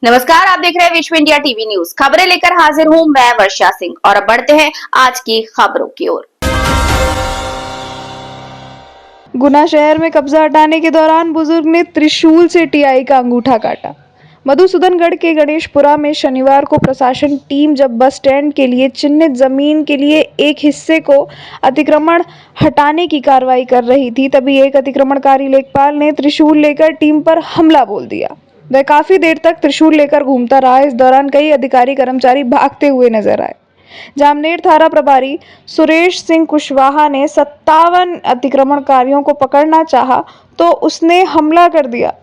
नमस्कार, आप देख रहे हैं विश्व इंडिया टीवी न्यूज। खबरें लेकर हाजिर हूं मैं वर्षा सिंह और अब बढ़ते हैं आज की खबरों की ओर। गुना शहर में कब्जा हटाने के दौरान बुजुर्ग ने त्रिशूल से टीआई का अंगूठा काटा। मधुसूदनगढ़ के गणेशपुरा में शनिवार को प्रशासन टीम जब बस स्टैंड के लिए चिन्हित जमीन के लिए एक हिस्से को अतिक्रमण हटाने की कार्रवाई कर रही थी, तभी एक अतिक्रमणकारी लेखपाल ने त्रिशूल लेकर टीम पर हमला बोल दिया। वह काफी देर तक त्रिशूल लेकर घूमता रहा। इस दौरान कई अधिकारी कर्मचारी भागते हुए नजर आए। जामनेर थाना प्रभारी सुरेश सिंह कुशवाहा ने 57 अतिक्रमणकारियों को पकड़ना चाहा तो उसने हमला कर दिया।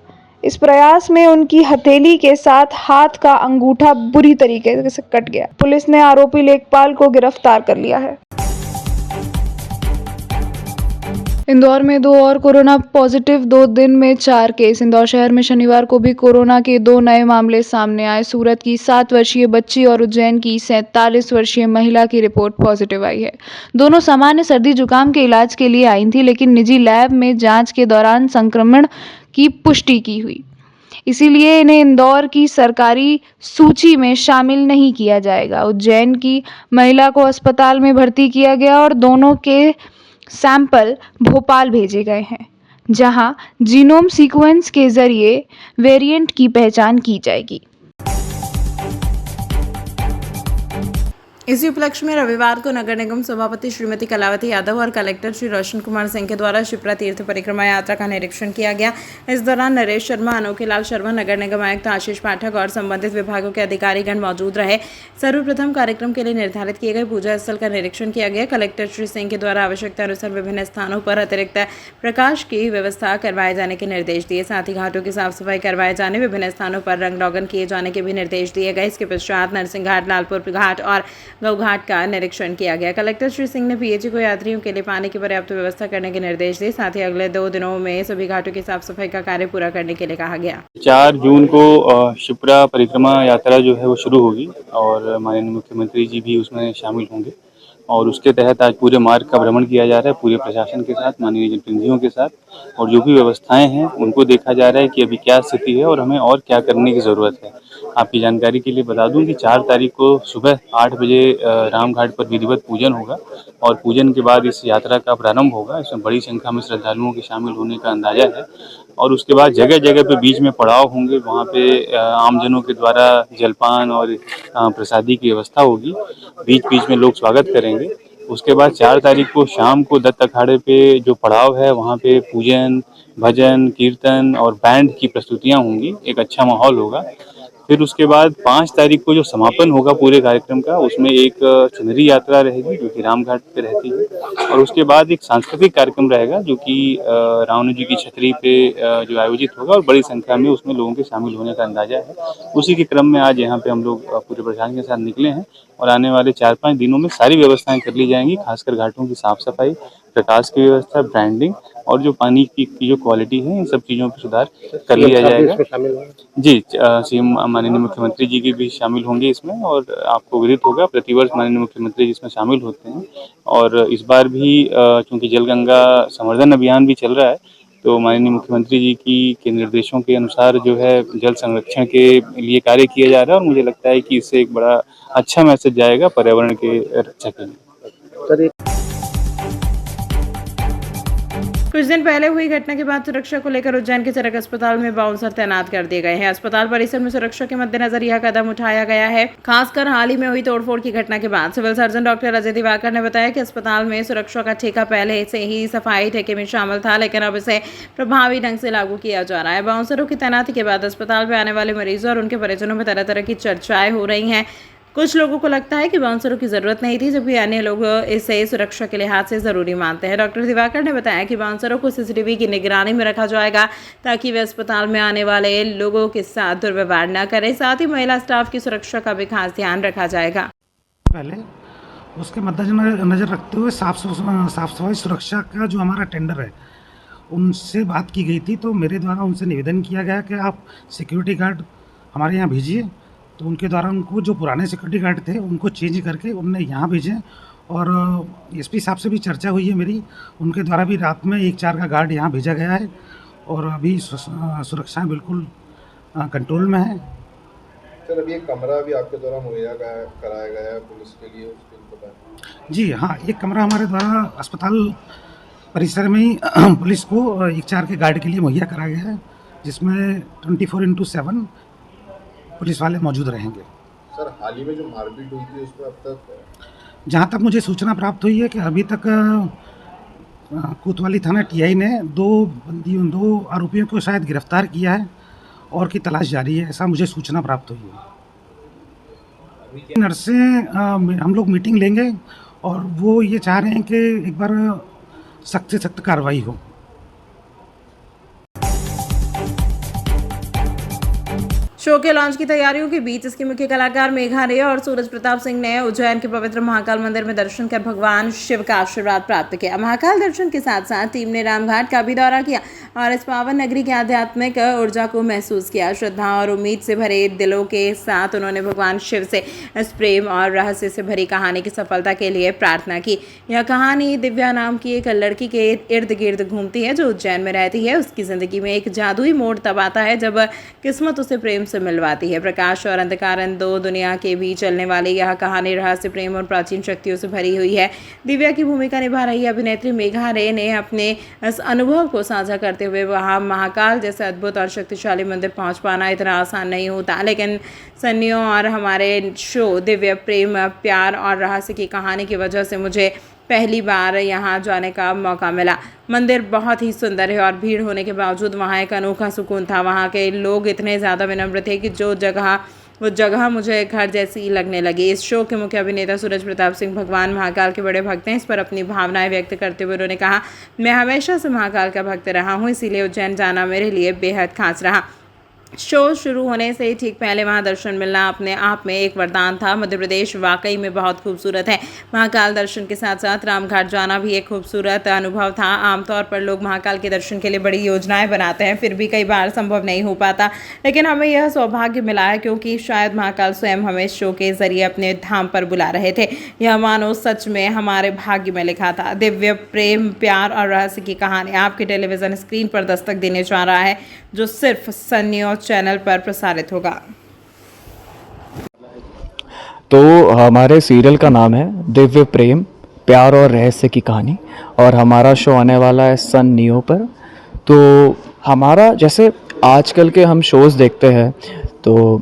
इस प्रयास में उनकी हथेली के साथ हाथ का अंगूठा बुरी तरीके से कट गया। पुलिस ने आरोपी लेखपाल को गिरफ्तार कर लिया है। इंदौर में 2 और कोरोना पॉजिटिव, 2 दिन में 4 केस। इंदौर शहर में शनिवार को भी कोरोना के 2 नए मामले सामने आए। सूरत की 7 वर्षीय बच्ची और उज्जैन की 47 वर्षीय महिला की रिपोर्ट पॉजिटिव आई है। दोनों सामान्य सर्दी जुकाम के इलाज के लिए आई थी, लेकिन निजी लैब में जांच के दौरान संक्रमण की पुष्टि की हुई। इसीलिए इन्हें इंदौर की सरकारी सूची में शामिल नहीं किया जाएगा। उज्जैन की महिला को अस्पताल में भर्ती किया गया और दोनों के सैंपल भोपाल भेजे गए हैं, जहां जीनोम सीक्वेंस के जरिए वेरिएंट की पहचान की जाएगी। इसी उपलक्ष्य में रविवार को नगर निगम सभापति श्रीमती कलावती यादव और कलेक्टर श्री रोशन कुमार सिंह के द्वारा शिप्रा तीर्थ परिक्रमा यात्रा का निरीक्षण किया गया। इस दौरान नरेश शर्मा, अनोखीलाल शर्मा, नगर निगम आयुक्त आशीष पाठक और संबंधित विभागों के अधिकारीगण मौजूद रहे। सर्वप्रथम कार्यक्रम के लिए निर्धारित किए गए पूजा स्थल का निरीक्षण किया गया। कलेक्टर श्री सिंह के द्वारा आवश्यकता अनुसार विभिन्न स्थानों पर अतिरिक्त प्रकाश की व्यवस्था करवाए जाने के निर्देश दिए। साथ ही घाटों की साफ सफाई करवाए जाने, विभिन्न स्थानों पर रंग रोगन किए जाने के भी निर्देश दिए गए। इसके पश्चात नरसिंह घाट, लालपुर घाट और गौघाट का निरीक्षण किया गया। कलेक्टर श्री सिंह ने पीएचई को यात्रियों के लिए पानी की पर्याप्त व्यवस्था करने के निर्देश दिए। साथ ही अगले 2 दिनों में सभी घाटों की साफ सफाई का कार्य पूरा करने के लिए कहा गया। 4 जून को शिप्रा परिक्रमा यात्रा जो है वो शुरू होगी और माननीय मुख्यमंत्री जी भी उसमें शामिल होंगे और उसके तहत आज पूरे मार्ग का भ्रमण किया जा रहा है, पूरे प्रशासन के साथ, माननीय जनप्रतिनिधियों के साथ, और जो भी व्यवस्थाएं हैं उनको देखा जा रहा है कि अभी क्या स्थिति है और हमें और क्या करने की ज़रूरत है। आपकी जानकारी के लिए बता दूं कि 4 तारीख को सुबह 8 बजे रामघाट पर विधिवत पूजन होगा और पूजन के बाद इस यात्रा का प्रारंभ होगा। इसमें बड़ी संख्या में श्रद्धालुओं के शामिल होने का अंदाजा है और उसके बाद जगह जगह पे बीच में पड़ाव होंगे, वहाँ पे आमजनों के द्वारा जलपान और प्रसादी की व्यवस्था होगी। बीच बीच में लोग स्वागत करेंगे। उसके बाद 4 तारीख को शाम को दत्त अखाड़े पे जो पड़ाव है वहाँ पे पूजन, भजन, कीर्तन और बैंड की प्रस्तुतियाँ होंगी। एक अच्छा माहौल होगा। फिर उसके बाद 5 तारीख को जो समापन होगा पूरे कार्यक्रम का, उसमें एक चुनरी यात्रा रहेगी जो कि रामघाट पे रहती है और उसके बाद एक सांस्कृतिक कार्यक्रम रहेगा जो कि रावण जी की छतरी पे जो आयोजित होगा और बड़ी संख्या में उसमें लोगों के शामिल होने का अंदाजा है। उसी के क्रम में आज यहाँ पे हम लोग पूरे प्रशासन के साथ निकले हैं और आने वाले 4-5 दिनों में सारी व्यवस्थाएं कर ली जाएंगी, खासकर घाटों की साफ सफाई, प्रकाश की व्यवस्था, ब्रांडिंग और जो पानी की जो क्वालिटी है, इन सब चीज़ों पर सुधार कर लिया जाएगा। जी, सीएम माननीय मुख्यमंत्री जी की भी शामिल होंगे इसमें और आपको विदित होगा प्रतिवर्ष माननीय मुख्यमंत्री जी इसमें शामिल होते हैं और इस बार भी चूँकि जलगंगा संवर्धन अभियान भी चल रहा है तो माननीय मुख्यमंत्री जी के निर्देशों के अनुसार जो है जल संरक्षण के लिए कार्य किया जा रहा है और मुझे लगता है कि इससे एक बड़ा अच्छा मैसेज जाएगा पर्यावरण के रक्षा के लिए। कुछ दिन पहले हुई घटना के बाद सुरक्षा को लेकर उज्जैन के सदर अस्पताल में बाउंसर तैनात कर दिए गए हैं। अस्पताल परिसर में सुरक्षा के मद्देनजर यह कदम उठाया गया है। खासकर हाल ही में हुई तोड़फोड़ की घटना के बाद civil surgeon doctor Ajay Diwakar ने बताया कि अस्पताल में सुरक्षा का ठेका पहले से ही सफाई ठेके में शामिल था, लेकिन अब इसे प्रभावी ढंग से लागू किया जा रहा है। बाउंसरों की तैनाती के बाद अस्पताल में आने वाले मरीजों और उनके परिजनों में तरह तरह की चर्चाएं हो रही हैं। कुछ लोगों को लगता है कि बाउंसरों की जरूरत नहीं थी, जबकि अन्य लोग इसे सुरक्षा के लिहाज से जरूरी मानते हैं। डॉक्टर दिवाकर ने बताया कि बाउंसरों को सीसीटीवी की निगरानी में रखा जाएगा ताकि वे अस्पताल में आने वाले लोगों के साथ दुर्व्यवहार न करें। साथ ही महिला स्टाफ की सुरक्षा का भी खास ध्यान रखा जाएगा। पहले उसके मद्देनजर रखते हुए साफ सफाई सुरक्षा का जो हमारा टेंडर है उनसे बात की गई थी, तो मेरे द्वारा उनसे निवेदन किया गया कि आप सिक्योरिटी गार्ड हमारे यहाँ भेजिए। तो उनके द्वारा उनको जो पुराने सिक्योरिटी गार्ड थे उनको चेंज करके उनने यहाँ भेजे और एसपी साहब से भी चर्चा हुई है मेरी, उनके द्वारा भी रात में 1-4 का गार्ड यहाँ भेजा गया है और अभी सुरक्षा बिल्कुल कंट्रोल में है सर अभी एक कमरा भी आपके द्वारा मुहैया कराया गया है पुलिस के लिए, उसके लिए बताएं। जी हाँ, एक कमरा हमारे द्वारा अस्पताल परिसर में ही पुलिस को एक 4 के गार्ड के लिए मुहैया कराया गया है, जिसमें 24/7 पुलिस वाले मौजूद रहेंगे। सर हाल ही में जो मारपीट हुई थी उसमें अब तक जहाँ तक मुझे सूचना प्राप्त हुई है कि अभी तक कोतवाली थाना टीआई ने 2 आरोपियों को शायद गिरफ्तार किया है और की तलाश जारी है, ऐसा मुझे सूचना प्राप्त हुई है। नर्सें हम लोग मीटिंग लेंगे और वो ये चाह रहे हैं कि एक बार सख्त से सख्त कार्रवाई हो। शो के लॉन्च की तैयारियों के बीच इसके मुख्य कलाकार मेघा रे और सूरज प्रताप सिंह ने उज्जैन के पवित्र महाकाल मंदिर में दर्शन कर भगवान शिव का आशीर्वाद प्राप्त किया। महाकाल दर्शन के साथ साथ टीम ने रामघाट का भी दौरा किया और इस पावन नगरी की आध्यात्मिक ऊर्जा को महसूस किया। श्रद्धा और उम्मीद से भरे दिलों के साथ उन्होंने भगवान शिव से इस प्रेम और रहस्य से भरी कहानी की सफलता के लिए प्रार्थना की। यह कहानी दिव्या नाम की एक लड़की के इर्द गिर्द घूमती है जो उज्जैन में रहती है। उसकी जिंदगी में एक जादुई मोड़ तब आता है जब किस्मत उसे प्रेम से मिलवाती है। प्रकाश और अंधकार इन दो दुनिया के बीच चलने वाली यह कहानी रहस्य, प्रेम और प्राचीन शक्तियों से भरी हुई है। दिव्या की भूमिका निभा रही अभिनेत्री मेघा रे ने अपने इस अनुभव को साझा करते हुए वहाँ महाकाल जैसे अद्भुत और शक्तिशाली मंदिर पहुँच पाना इतना आसान नहीं होता, लेकिन सन्नियों और हमारे शो दिव्य प्रेम, प्यार और रहस्य की कहानी की वजह से मुझे पहली बार यहाँ जाने का मौका मिला। मंदिर बहुत ही सुंदर है और भीड़ होने के बावजूद वहाँ एक अनोखा सुकून था। वहाँ के लोग इतने ज़्यादा विनम्र थे कि वो जगह मुझे घर जैसी लगने लगी। इस शो के मुख्य अभिनेता सूरज प्रताप सिंह भगवान महाकाल के बड़े भक्त हैं। इस पर अपनी भावनाएं व्यक्त करते हुए उन्होंने कहा, मैं हमेशा से महाकाल का भक्त रहा हूँ, इसीलिए उज्जैन जाना मेरे लिए बेहद खास रहा। शो शुरू होने से ठीक पहले वहां दर्शन मिलना अपने आप में एक वरदान था। मध्य प्रदेश वाकई में बहुत खूबसूरत है। महाकाल दर्शन के साथ साथ रामघाट जाना भी एक खूबसूरत अनुभव था। आमतौर पर लोग महाकाल के दर्शन के लिए बड़ी योजनाएं बनाते हैं, फिर भी कई बार संभव नहीं हो पाता, लेकिन हमें यह सौभाग्य मिला है क्योंकि शायद महाकाल स्वयं हमें शो के जरिए अपने धाम पर बुला रहे थे। यह मानो सच में हमारे भाग्य में लिखा था। दिव्य प्रेम, प्यार और रहस्य की कहानी आपके टेलीविजन स्क्रीन पर दस्तक देने जा रहा है, जो सिर्फ सन्नी चैनल पर प्रसारित होगा। तो हमारे सीरियल का नाम है दिव्य प्रेम, प्यार और रहस्य की कहानी और हमारा शो आने वाला है सन नियो पर। तो हमारा जैसे आजकल के हम शोज़ देखते हैं, तो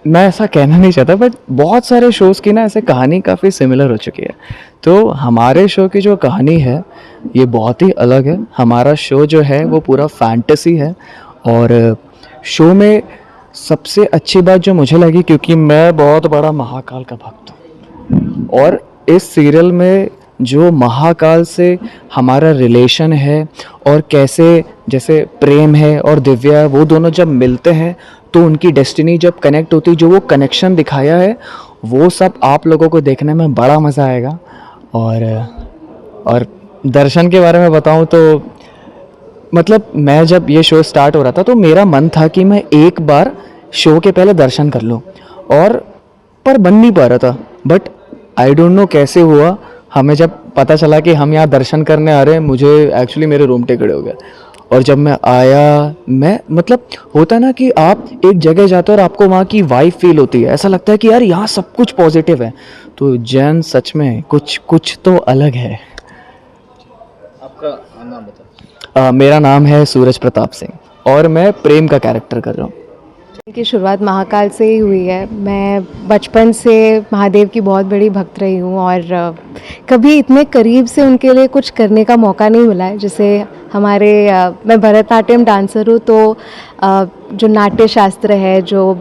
मैं ऐसा कहना नहीं चाहता, बट बहुत सारे शोज़ की ना ऐसे कहानी काफ़ी सिमिलर हो चुकी है। तो हमारे शो की जो कहानी है ये बहुत ही अलग है। हमारा शो जो है वो पूरा फैंटेसी है और शो में सबसे अच्छी बात जो मुझे लगी, क्योंकि मैं बहुत बड़ा महाकाल का भक्त हूँ और इस सीरियल में जो महाकाल से हमारा रिलेशन है और कैसे जैसे प्रेम है और दिव्या है, वो दोनों जब मिलते हैं तो उनकी डेस्टिनी जब कनेक्ट होती है, जो वो कनेक्शन दिखाया है वो सब आप लोगों को देखने में बड़ा मज़ा आएगा। और दर्शन के बारे में बताऊं तो मतलब मैं जब ये शो स्टार्ट हो रहा था तो मेरा मन था कि मैं एक बार शो के पहले दर्शन कर लूं, पर बन नहीं पा रहा था। बट आई डोंट नो कैसे हुआ, हमें जब पता चला कि हम यहाँ दर्शन करने आ रहे हैं, मुझे एक्चुअली मेरे रोंगटे खड़े हो गए। और जब मैं आया, मैं मतलब होता है ना कि आप एक जगह जाते हो और आपको वहाँ की वाइब फील होती है, ऐसा लगता है कि यार यहाँ सब कुछ पॉजिटिव है। तो उज्जैन सच में कुछ तो अलग है। आपका नाम बताओ। मेरा नाम है सूरज प्रताप सिंह और मैं प्रेम का कैरेक्टर कर रहा हूँ। की शुरुआत महाकाल से ही हुई है। मैं बचपन से महादेव की बहुत बड़ी भक्त रही हूँ और कभी इतने करीब से उनके लिए कुछ करने का मौका नहीं मिला है। जैसे हमारे मैं भरतनाट्यम डांसर हूँ, तो जो नाट्य शास्त्र है, जो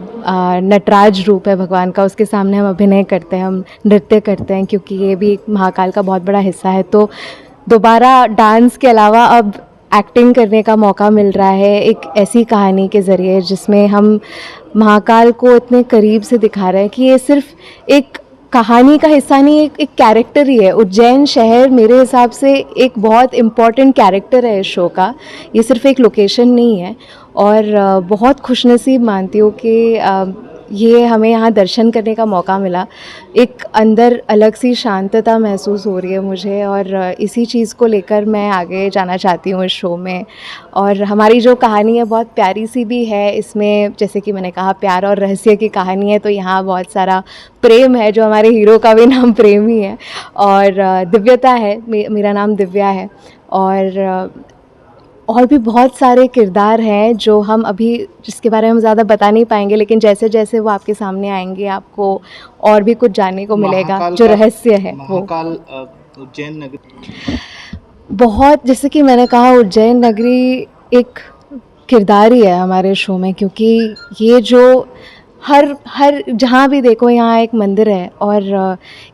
नटराज रूप है भगवान का, उसके सामने हम अभिनय करते हैं, हम नृत्य करते हैं, क्योंकि ये भी महाकाल का बहुत बड़ा हिस्सा है। तो दोबारा डांस के अलावा अब एक्टिंग करने का मौका मिल रहा है एक ऐसी कहानी के ज़रिए जिसमें हम महाकाल को इतने करीब से दिखा रहे हैं कि ये सिर्फ एक कहानी का हिस्सा नहीं, एक कैरेक्टर ही है। उज्जैन शहर मेरे हिसाब से एक बहुत इम्पॉर्टेंट कैरेक्टर है इस शो का। ये सिर्फ एक लोकेशन नहीं है और बहुत खुशनसीब मानती हूँ कि ये हमें यहाँ दर्शन करने का मौका मिला। एक अंदर अलग सी शांतता महसूस हो रही है मुझे, और इसी चीज़ को लेकर मैं आगे जाना चाहती हूँ इस शो में। और हमारी जो कहानी है बहुत प्यारी सी भी है इसमें, जैसे कि मैंने कहा प्यार और रहस्य की कहानी है, तो यहाँ बहुत सारा प्रेम है, जो हमारे हीरो का भी नाम प्रेम ही है। और दिव्यता है, मेरा नाम दिव्या है। और भी बहुत सारे किरदार हैं जो हम अभी, जिसके बारे में हम ज़्यादा बता नहीं पाएंगे, लेकिन जैसे जैसे वो आपके सामने आएंगे आपको और भी कुछ जानने को मिलेगा। जो रहस्य है वो उज्जैन नगरी, बहुत, जैसे कि मैंने कहा, उज्जैन नगरी एक किरदार ही है हमारे शो में, क्योंकि ये जो हर जहाँ भी देखो यहाँ एक मंदिर है, और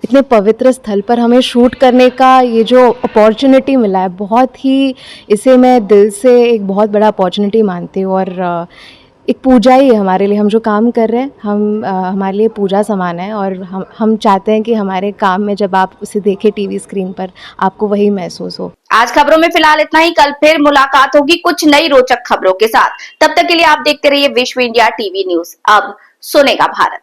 इतने पवित्र स्थल पर हमें शूट करने का ये जो अपॉर्चुनिटी मिला है, बहुत ही, इसे मैं दिल से एक बहुत बड़ा अपॉर्चुनिटी मानती हूँ। और एक पूजा ही है हमारे लिए, हम जो काम कर रहे हैं हमारे लिए पूजा समान है। और हम चाहते हैं कि हमारे काम में जब आप उसे देखें टीवी स्क्रीन पर, आपको वही महसूस हो। आज खबरों में फिलहाल इतना ही। कल फिर मुलाकात होगी कुछ नई रोचक खबरों के साथ। तब तक के लिए आप देखते रहिए विश्व इंडिया टीवी न्यूज। अब सुनेगा भारत।